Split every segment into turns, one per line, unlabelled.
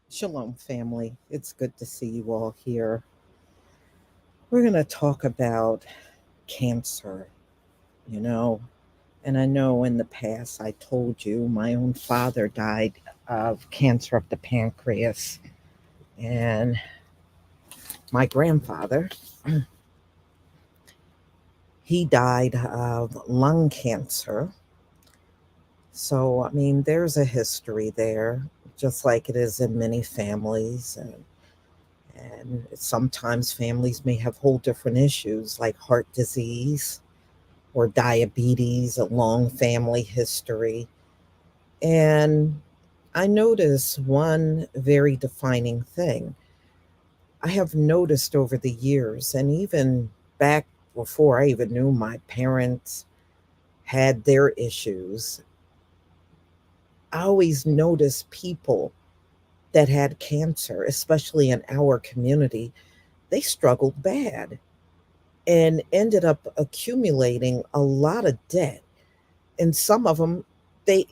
Shalom, family. It's good to see you all here. We're going to talk about cancer, you know. And I know in the past I told you my own father died of cancer of the pancreas. And my grandfather, he died of lung cancer. So, I mean, there's a history there, just like it is in many families. And sometimes families may have whole different issues like heart disease or diabetes, a long family history. And I notice one very defining thing. I have noticed over the years, and even back before I even knew my parents had their issues, I always noticed people that had cancer, especially in our community, they struggled bad and ended up accumulating a lot of debt. And some of them, they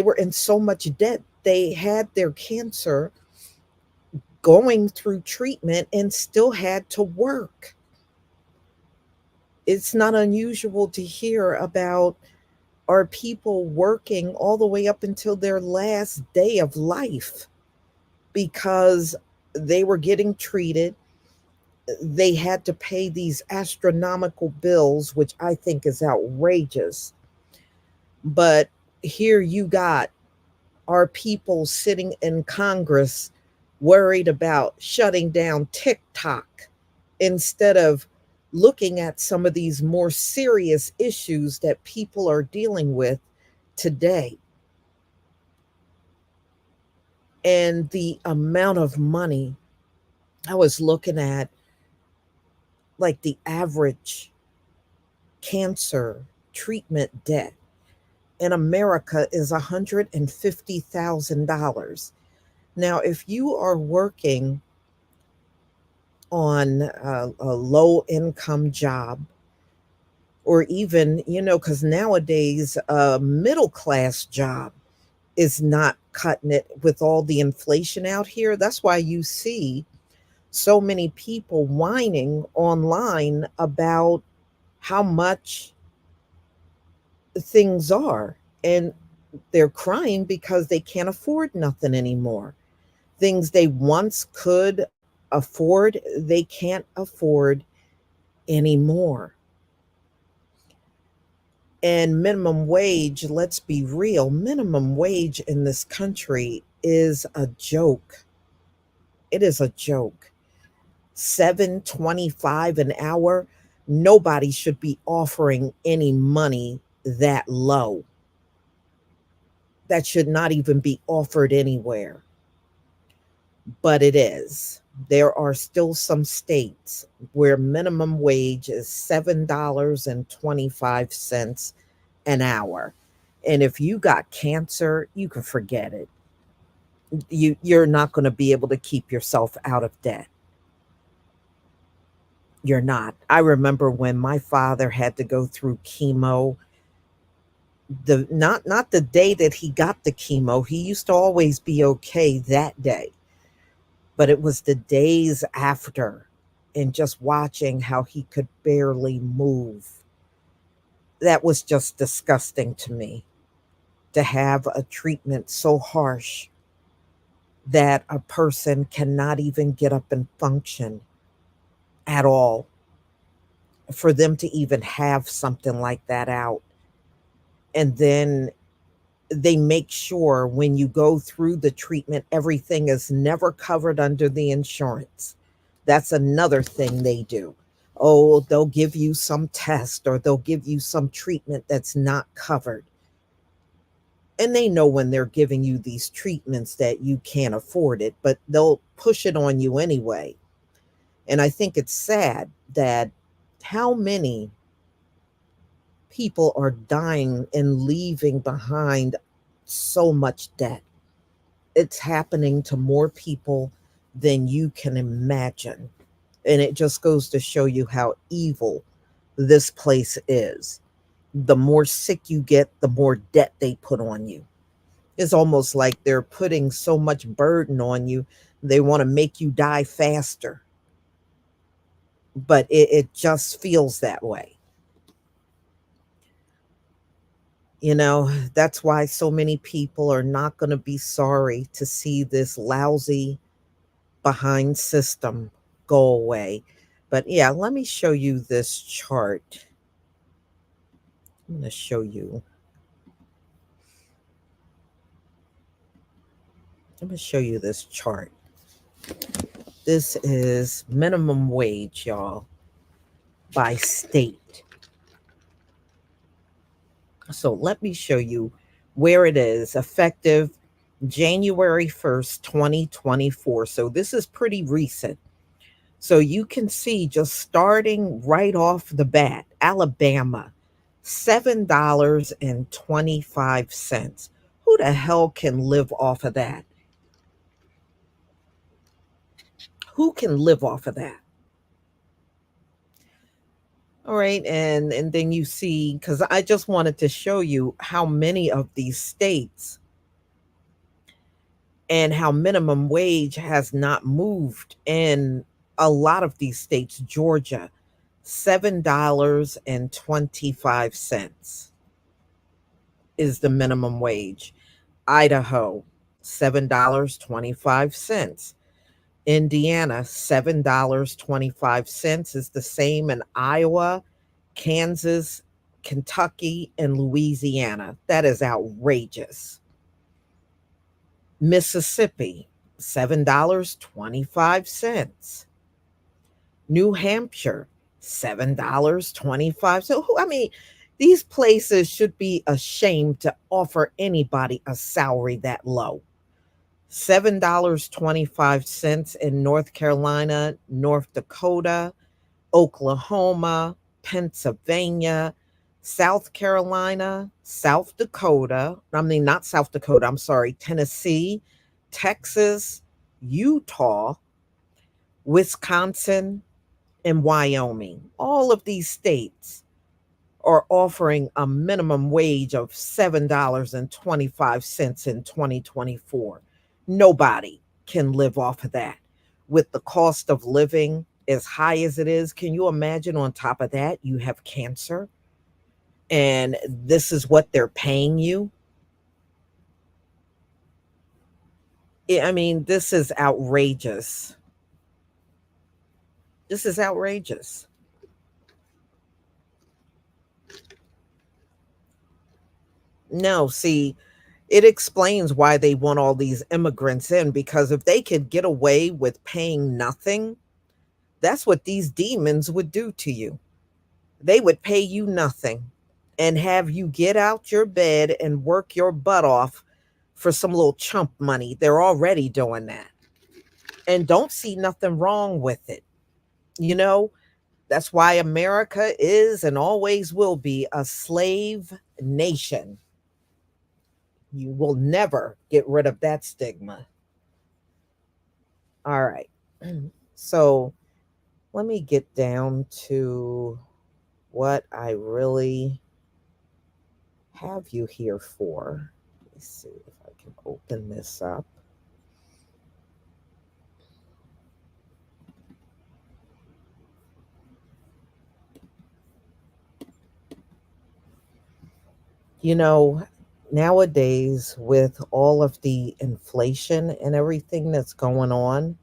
were in so much debt they had their cancer going through treatment and still had to work. It's not unusual to hear about our people working all the way up until their last day of life because they were getting treated. They had to pay these astronomical bills, which I think is outrageous. But here you got our people sitting in Congress worried about shutting down TikTok instead of looking at some of these more serious issues that people are dealing with today. And the amount of money I was looking at, like the average cancer treatment debt in America is $150,000. Now, if you are working on a low income job, or even, because nowadays a middle class job is not cutting it with all the inflation out here. That's why you see so many people whining online about how much things are. And they're crying because they can't afford nothing anymore. Things they once could afford, they can't afford anymore. And minimum wage, let's be real, minimum wage in this country is a joke. It is a joke. 7.25 an hour. Nobody should be offering any money that low. That should not even be offered anywhere. But it is. There are still some states where minimum wage is $7.25 an hour. And if you got cancer, you can forget it. You're not going to be able to keep yourself out of debt. You're not. I remember when my father had to go through chemo, the not the day that he got the chemo, he used to always be okay that day. But it was the days after, and just watching how he could barely move. That was just disgusting to me, to have a treatment so harsh that a person cannot even get up and function at all. For them to even have something like that out. And then they make sure when you go through the treatment, everything is never covered under the insurance. That's another thing they do. Oh, they'll give you some test or they'll give you some treatment that's not covered. And they know when they're giving you these treatments that you can't afford it, but they'll push it on you anyway. And I think it's sad that how many people are dying and leaving behind so much debt. It's happening to more people than you can imagine. And it just goes to show you how evil this place is. The more sick you get, the more debt they put on you. It's almost like they're putting so much burden on you. They want to make you die faster, but it just feels that way. You know, that's why so many people are not going to be sorry to see this lousy behind system go away. But yeah, let me show you this chart. I'm going to show you. I'm going to show you this chart. This is minimum wage, y'all, by state. So let me show you where it is effective January 1st, 2024. So this is pretty recent. So you can see just starting right off the bat, Alabama, $7.25. Who the hell can live off of that? Who can live off of that? All right, and then you see, because I just wanted to show you how many of these states and how minimum wage has not moved in a lot of these states. Georgia, $7.25 is the minimum wage. Idaho, $7.25. Indiana, $7.25 is the same in Iowa, Kansas, Kentucky, and Louisiana. That is outrageous. Mississippi, $7.25. New Hampshire, $7.25. So, I mean, these places should be ashamed to offer anybody a salary that low. $7.25 in North Carolina, North Dakota, Oklahoma, Pennsylvania, South Carolina, South Dakota. I mean, not South Dakota, I'm sorry, Tennessee, Texas, Utah, Wisconsin, and Wyoming. All of these states are offering a minimum wage of $7.25 in 2024. Nobody can live off of that. With the cost of living as high as it is, can you imagine on top of that, you have cancer and this is what they're paying you? I mean, this is outrageous. This is outrageous. No, see, it explains why they want all these immigrants in because if they could get away with paying nothing, that's what these demons would do to you. They would pay you nothing and have you get out your bed and work your butt off for some little chump money. They're already doing that and don't see nothing wrong with it. You know, that's why America is and always will be a slave nation. You will never get rid of that stigma. All right. So let me get down to what I really have you here for. Let me see if I can open this up. You know, nowadays, with all of the inflation and everything that's going on,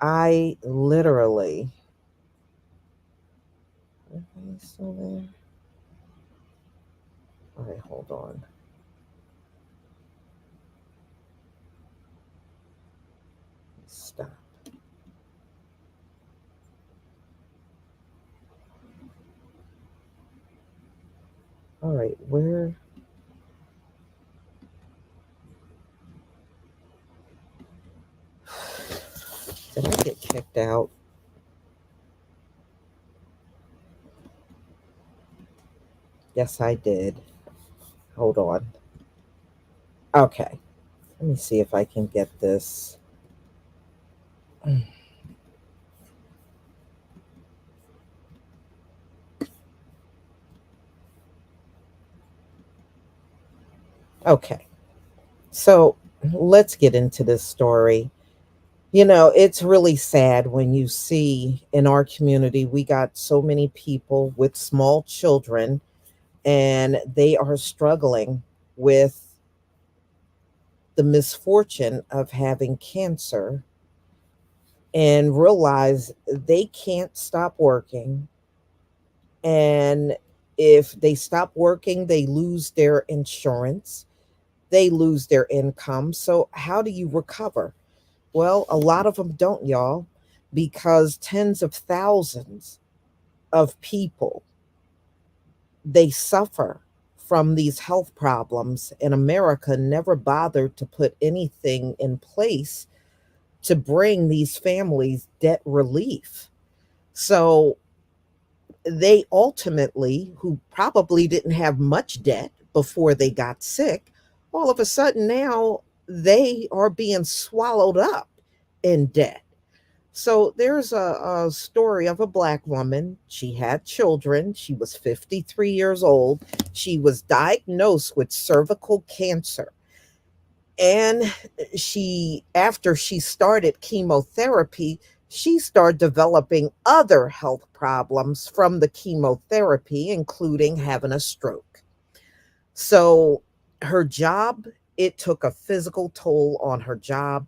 I literally. Are you still there? All right, hold on. Stop. All right, where did I get kicked out? Yes, I did. Hold on. Okay, let me see if I can get this. Okay, so let's get into this story. You know, it's really sad when you see in our community, we got so many people with small children and they are struggling with the misfortune of having cancer and realize they can't stop working. And if they stop working, they lose their insurance, they lose their income. So, how do you recover? Well, a lot of them don't, y'all, because tens of thousands of people they suffer from these health problems, and America never bothered to put anything in place to bring these families debt relief. So they ultimately, who probably didn't have much debt before they got sick, all of a sudden now they are being swallowed up in debt. So there's a story of a black woman. She had children. She was 53 years old. She was diagnosed with cervical cancer. And after she started chemotherapy, she started developing other health problems from the chemotherapy, including having a stroke. So her job, it took a physical toll on her job.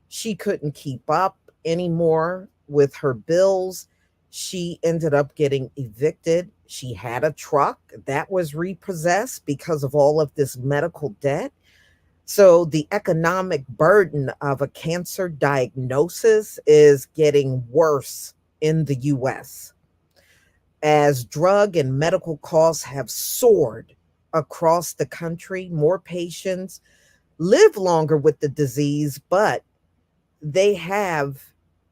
She couldn't keep up anymore with her bills. She ended up getting evicted. She had a truck that was repossessed because of all of this medical debt. So the economic burden of a cancer diagnosis is getting worse in the US as drug and medical costs have soared across the country. More patients live longer with the disease, but they have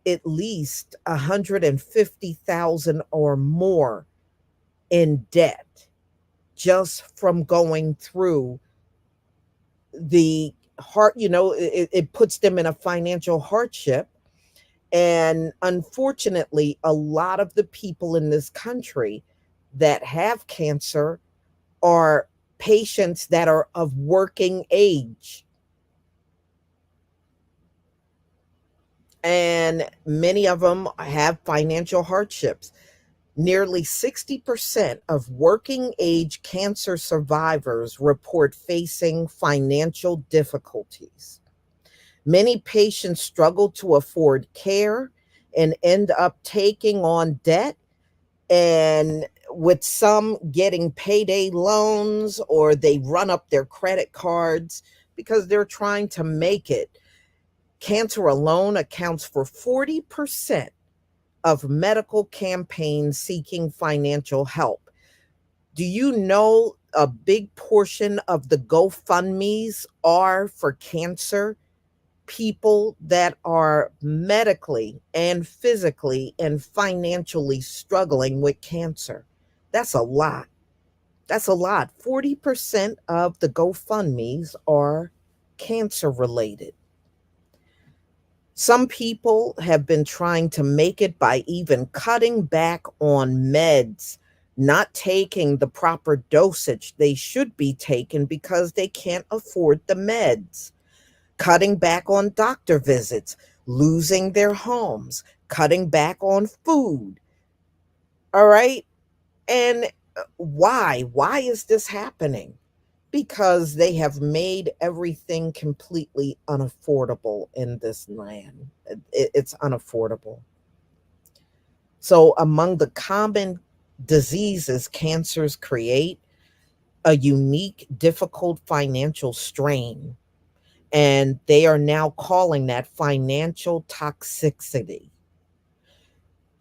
at least 150,000 or more in debt just from going through the heart. It puts them in a financial hardship. And unfortunately, a lot of the people in this country that have cancer are patients that are of working age. And many of them have financial hardships. Nearly 60% of working age cancer survivors report facing financial difficulties. Many patients struggle to afford care and end up taking on debt, and with some getting payday loans or they run up their credit cards because they're trying to make it. Cancer alone accounts for 40% of medical campaigns seeking financial help. Do you know a big portion of the GoFundMe's are for cancer people that are medically and physically and financially struggling with cancer? That's a lot. That's a lot. 40% of the GoFundMe's are cancer related. Some people have been trying to make it by even cutting back on meds, not taking the proper dosage they should be taking because they can't afford the meds, cutting back on doctor visits, losing their homes, cutting back on food. All right. And why? Why is this happening? Because they have made everything completely unaffordable in this land. It's unaffordable. So, among the common diseases cancers create, a unique, difficult financial strain. And they are now calling that financial toxicity.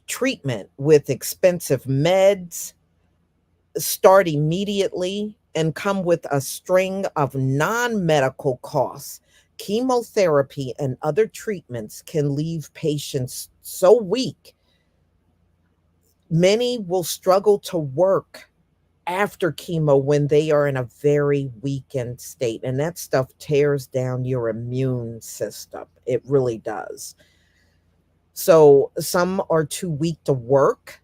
Treatment with expensive meds, start immediately and come with a string of non medical costs. Chemotherapy and other treatments can leave patients so weak, many will struggle to work after chemo when they are in a very weakened state. And that stuff tears down your immune system. It really does. So some are too weak to work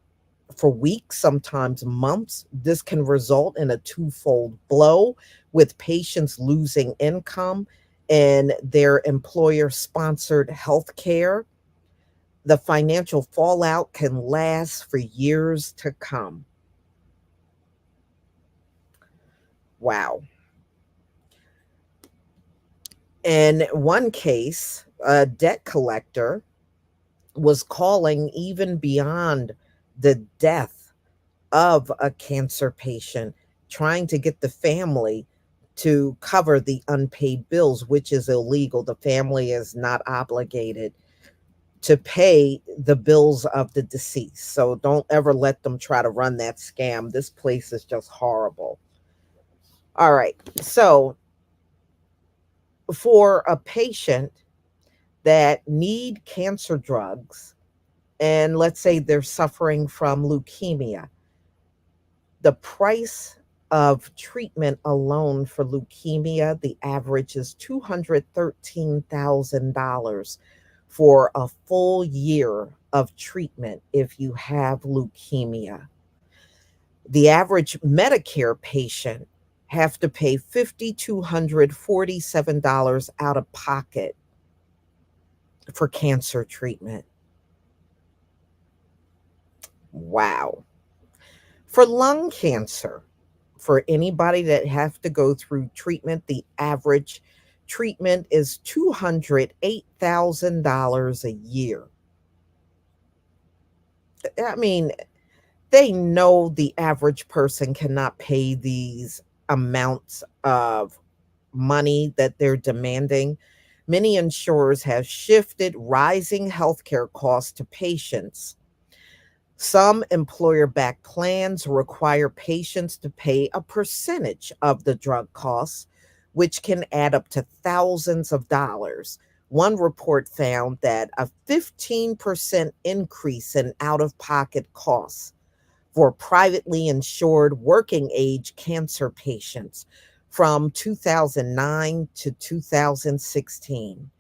for weeks, sometimes months. This can result in a twofold blow, with patients losing income and their employer sponsored health care. The financial fallout can last for years to come. Wow. In one case, a debt collector was calling even beyond the death of a cancer patient, trying to get the family to cover the unpaid bills, which is illegal. The family is not obligated to pay the bills of the deceased. So don't ever let them try to run that scam. This place is just horrible. All right. So for a patient that need cancer drugs, and let's say they're suffering from leukemia, the price of treatment alone for leukemia, the average is $213,000 for a full year of treatment if you have leukemia. The average Medicare patient have to pay $5,247 out of pocket for cancer treatment. Wow. For lung cancer, for anybody that have to go through treatment, the average treatment is $208,000 a year. I mean, they know the average person cannot pay these amounts of money that they're demanding. Many insurers have shifted rising healthcare costs to patients. Some employer backed plans require patients to pay a percentage of the drug costs, which can add up to thousands of dollars. One report found that a 15% increase in out of pocket costs for privately insured working age cancer patients from 2009 to 2016.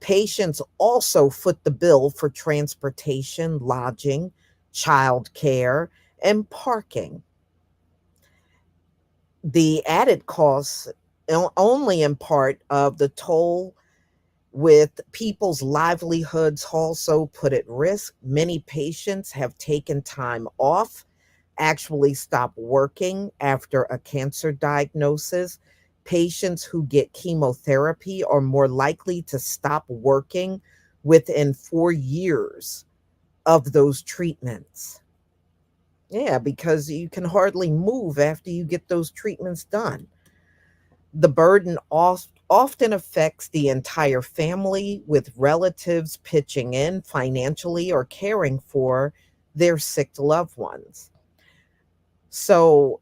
Patients also foot the bill for transportation, lodging, child care, and parking. The added costs only in part of the toll with people's livelihoods also put at risk. Many patients have taken time off, actually stop working after a cancer diagnosis. Patients who get chemotherapy are more likely to stop working within 4 years of those treatments. Yeah, because you can hardly move after you get those treatments done. The burden often affects the entire family, with relatives pitching in financially or caring for their sick loved ones. So,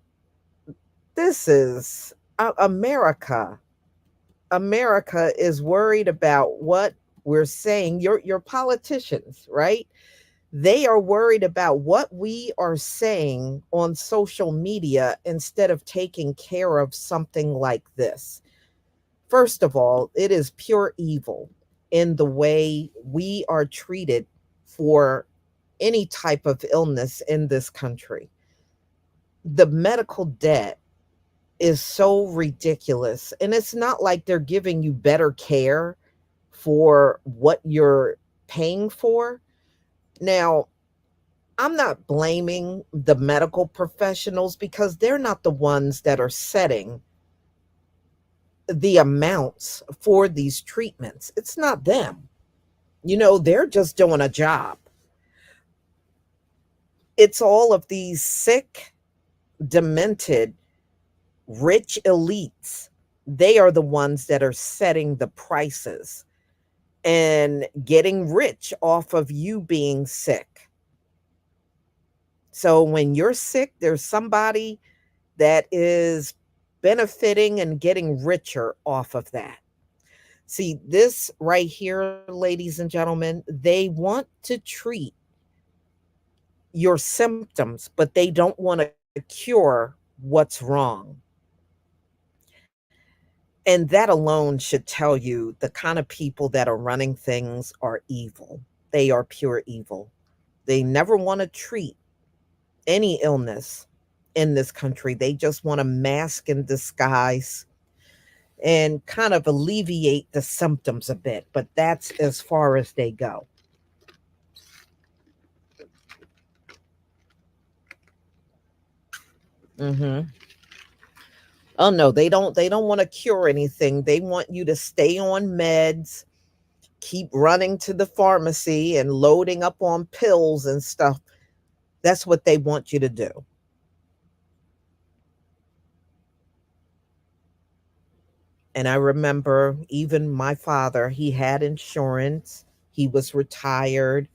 this is America. America is worried about what we're saying. Your politicians, right? They are worried about what we are saying on social media instead of taking care of something like this. First of all, it is pure evil in the way we are treated for any type of illness in this country. The medical debt is so ridiculous. And it's not like they're giving you better care for what you're paying for. Now, I'm not blaming the medical professionals because they're not the ones that are setting the amounts for these treatments. It's not them. They're just doing a job. It's all of these sick, demented, rich elites. They are the ones that are setting the prices and getting rich off of you being sick. So when you're sick, there's somebody that is benefiting and getting richer off of that. See, this right here, ladies and gentlemen, they want to treat your symptoms, but they don't want to cure what's wrong. And that alone should tell you the kind of people that are running things are evil. They are pure evil. They never want to treat any illness in this country. They just want to mask and disguise and kind of alleviate the symptoms a bit, but that's as far as they go. Mhm. Oh no, they don't want to cure anything. They want you to stay on meds, keep running to the pharmacy and loading up on pills and stuff. That's what they want you to do. And I remember even my father, he had insurance, he was retired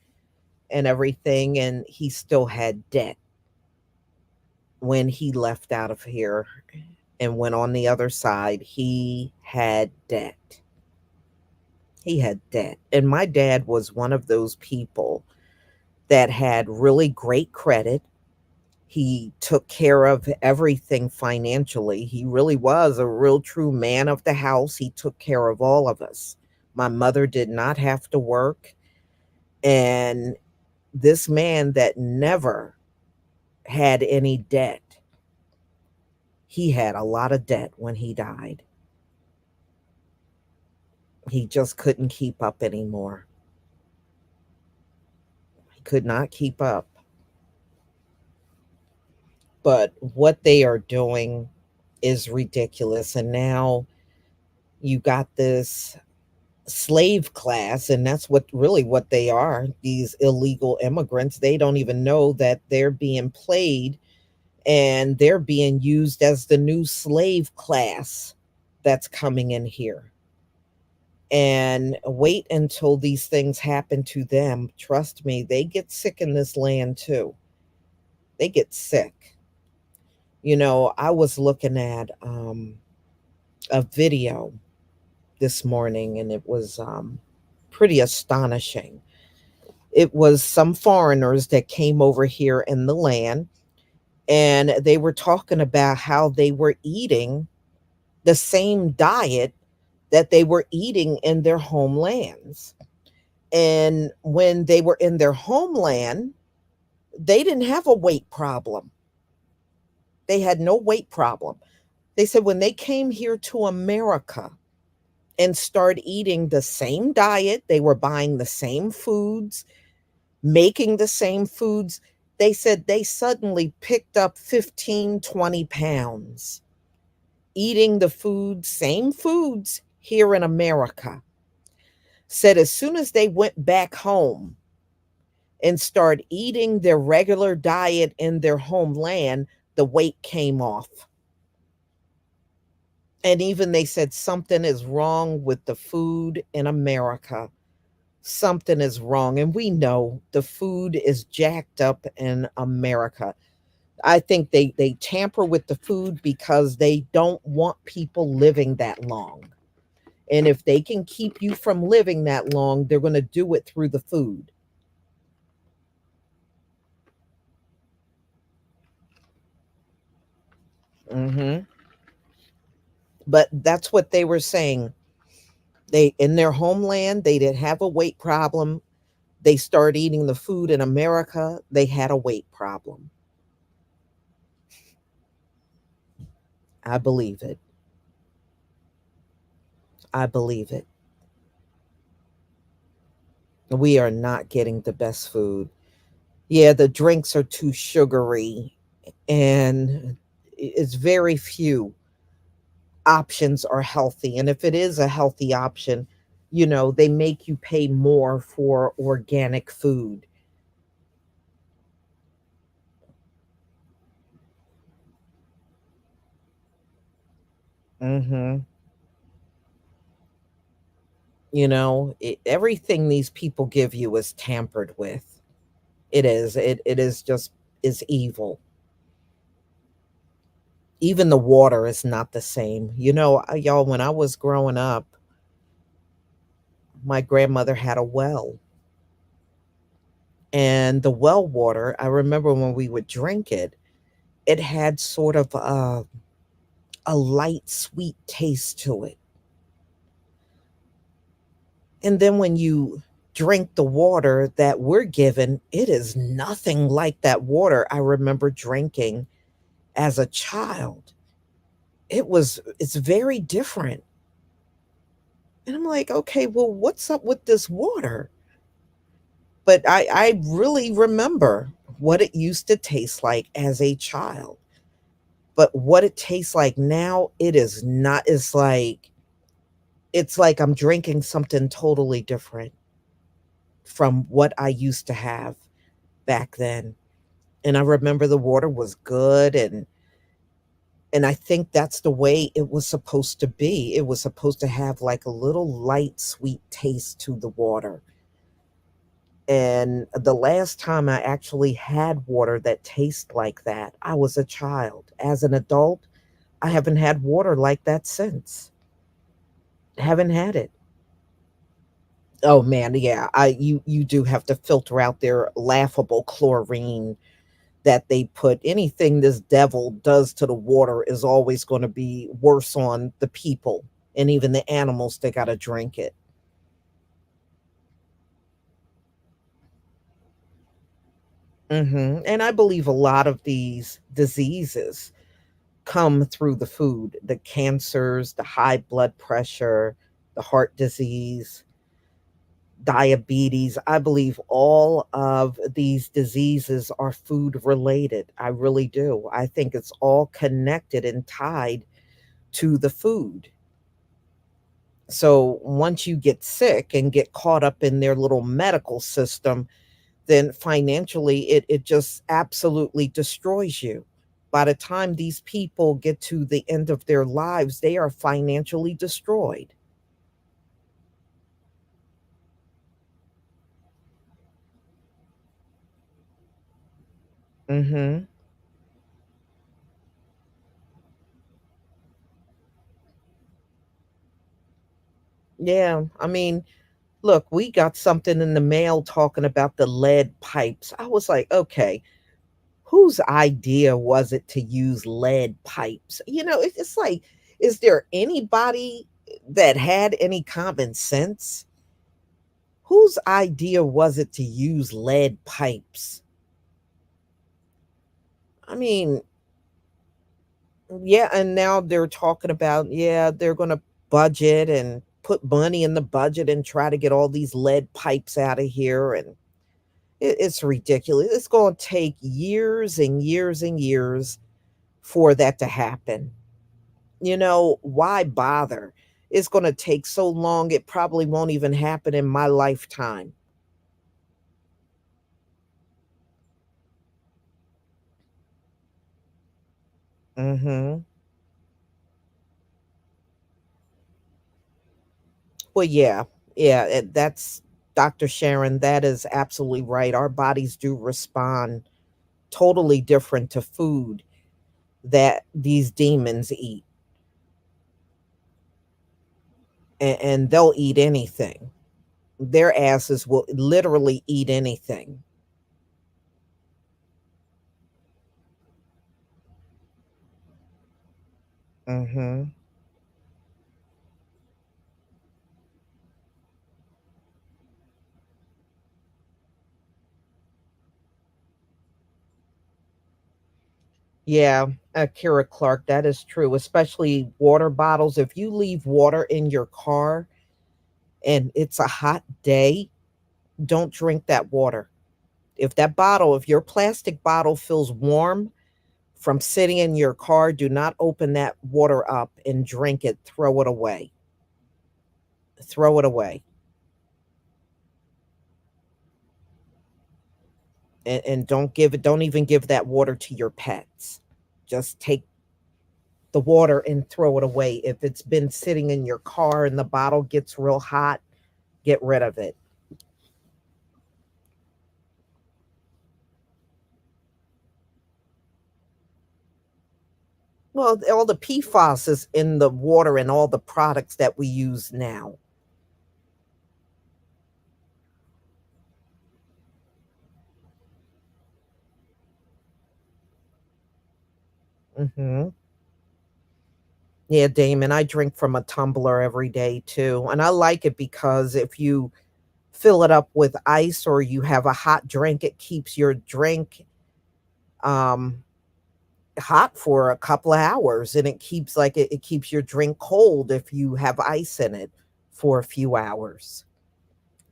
and everything, and he still had debt when he left out of here and went on the other side. He had debt. He had debt. And my dad was one of those people that had really great credit. He took care of everything financially. He really was a real true man of the house. He took care of all of us. My mother did not have to work. And this man that never had any debt, he had a lot of debt when he died. He just couldn't keep up anymore. He could not keep up. But what they are doing is ridiculous. And now you got this slave class, and that's what they are, these illegal immigrants. They don't even know that they're being played and they're being used as the new slave class that's coming in here. And wait until these things happen to them. Trust me, they get sick in this land too. They get sick. I was looking at a video this morning, and it was pretty astonishing. It was some foreigners that came over here in the land, and they were talking about how they were eating the same diet that they were eating in their homelands. And when they were in their homeland, they didn't have a weight problem. They had no weight problem. They said when they came here to America and started eating the same diet, they were buying the same foods, making the same foods. They said they suddenly picked up 15, 20 pounds eating the food, same foods here in America. Said as soon as they went back home and started eating their regular diet in their homeland, the weight came off. And even they said something is wrong with the food in America. Something is wrong. And we know the food is jacked up in America. I think they tamper with the food because they don't want people living that long. And if they can keep you from living that long, they're going to do it through the food. Hmm. But that's what they were saying. They in their homeland, they didn't have a weight problem. They started eating the food in America, they had a weight problem. I believe it. I believe it. We are not getting the best food. Yeah, the drinks are too sugary, and it's very few options are healthy. And if it is a healthy option, they make you pay more for organic food. Hmm. Everything these people give you is tampered with. It is. It is just is evil. Even the water is not the same. Y'all, when I was growing up, my grandmother had a well, and the well water, I remember when we would drink it, it had sort of a light sweet taste to it. And then when you drink the water that we're given, it is nothing like that water I remember drinking as a child. It's very different. And I'm like, okay, well, what's up with this water? But I really remember what it used to taste like as a child. But what it tastes like now, it is not, it's like I'm drinking something totally different from what I used to have back then. And I remember the water was good, and I think that's the way it was supposed to be. It was supposed to have like a little light sweet taste to the water. And the last time I actually had water that tastes like that, I was a child. As an adult, I haven't had water like that since. Haven't had it. Oh man, yeah. You do have to filter out their laughable chlorine that they put. Anything this devil does to the water is always going to be worse on the people and even the animals that got to drink it. And I believe a lot of these diseases come through the food, the cancers, the high blood pressure, the heart disease, diabetes. I believe all of these diseases are food related. I really do. I think it's all connected and tied to the food. So once you get sick and get caught up in their little medical system, then financially it just absolutely destroys you. By the time these people get to the end of their lives, they are financially destroyed. Mhm. Yeah, I mean, look, we got something in the mail talking about the lead pipes. I was like, "Okay, whose idea was it to use lead pipes?" It's like, is there anybody that had any common sense? Whose idea was it to use lead pipes? I mean, yeah, and now they're talking about, yeah, they're going to budget and put money in the budget and try to get all these lead pipes out of here. And it's ridiculous. It's going to take years and years and years for that to happen. Why bother? It's going to take so long, it probably won't even happen in my lifetime. Hmm. Well, yeah, yeah, that's Dr. Sharon. That is absolutely right. Our bodies do respond totally different to food that these demons eat, and they'll eat anything. Their asses will literally eat anything. Hmm. Yeah, Kira Clark, that is true, especially water bottles. If you leave water in your car and it's a hot day, don't drink that water. If your plastic bottle feels warm from sitting in your car, do not open that water up and drink it. Throw it away. Throw it away. And don't even give that water to your pets. Just take the water and throw it away. If it's been sitting in your car and the bottle gets real hot, get rid of it. Well, all the PFAS is in the water and all the products that we use now. Mhm. Yeah, Damon, I drink from a tumbler every day too, and I like it because if you fill it up with ice or you have a hot drink, it keeps your drink, um, hot for a couple of hours, and it keeps it keeps your drink cold if you have ice in it for a few hours,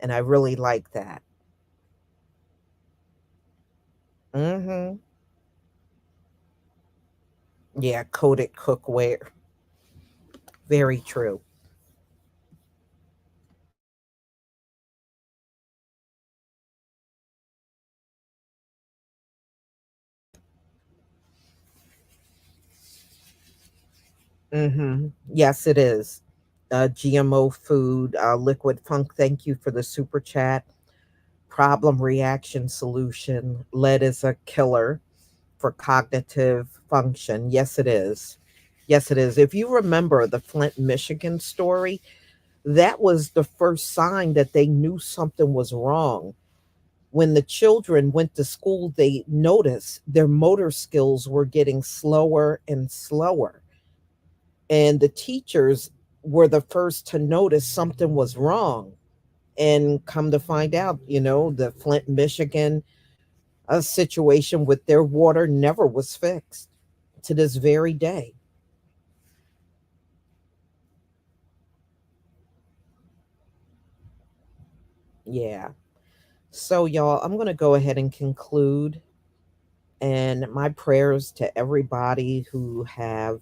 and I really like that. Mhm. Yeah, coated cookware. Very true. Mhm. Yes, it is. GMO food, Liquid Funk, thank you for the super chat. Problem reaction solution. Lead is a killer for cognitive function. Yes, it is. Yes, it is. If you remember the Flint, Michigan story, that was the first sign that they knew something was wrong. When the children went to school, they noticed their motor skills were getting slower and slower. And the teachers were the first to notice something was wrong. And come to find out, the Flint, Michigan situation with their water never was fixed to this very day. Yeah. So, y'all, I'm going to go ahead and conclude. And my prayers to everybody who have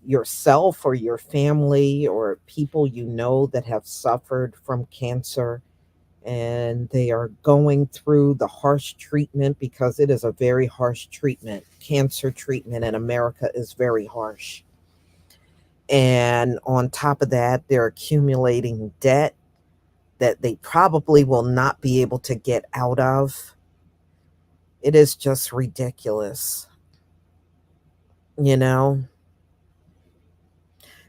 yourself or your family or people you know that have suffered from cancer and they are going through the harsh treatment because it is a very harsh treatment. Cancer treatment in America is very harsh. And on top of that, they're accumulating debt that they probably will not be able to get out of. It is just ridiculous, you know?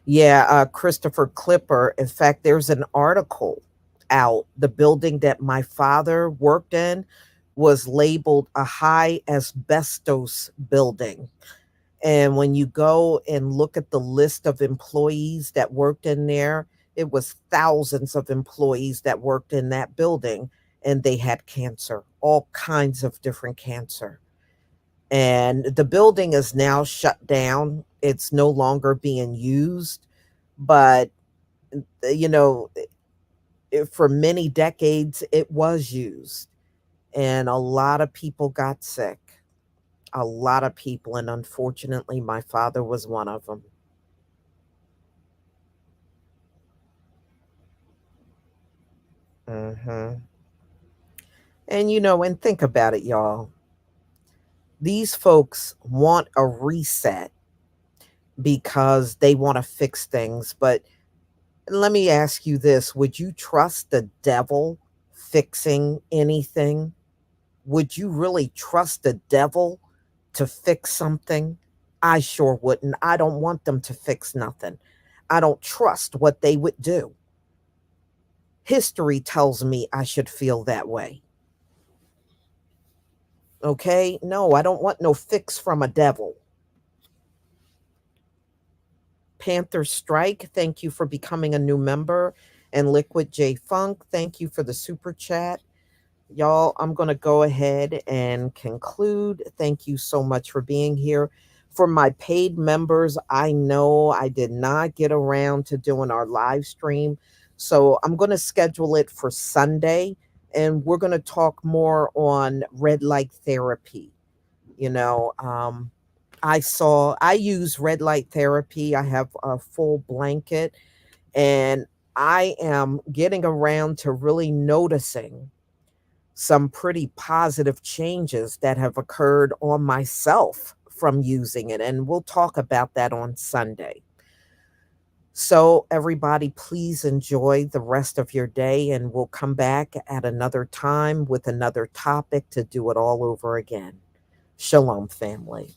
Yeah, Christopher Clipper. In fact, there's an article out. The building that my father worked in was labeled a high asbestos building. And when you go and look at the list of employees that worked in there, it was thousands of employees that worked in that building and they had cancer, all kinds of different cancer. And the building is now shut down. It's no longer being used, but you know, for many decades it was used and a lot of people got sick. A lot of people, and unfortunately my father was one of them. Mhm. And and think about it, y'all. These folks want a reset because they want to fix things. But let me ask you this: would you trust the devil fixing anything? Would you really trust the devil to fix something? I sure wouldn't. I don't want them to fix nothing. I don't trust what they would do. History tells me I should feel that way. Okay? No, I don't want no fix from a devil. Panther Strike, thank you for becoming a new member. And Liquid J Funk, thank you for the super chat. Y'all, I'm going to go ahead and conclude. Thank you so much for being here. For my paid members, I know I did not get around to doing our live stream. So I'm going to schedule it for Sunday and we're going to talk more on red light therapy. You know, I use red light therapy. I have a full blanket and I am getting around to really noticing some pretty positive changes that have occurred on myself from using it. And we'll talk about that on Sunday. So, everybody, please enjoy the rest of your day, and we'll come back at another time with another topic to do it all over again. Shalom, family.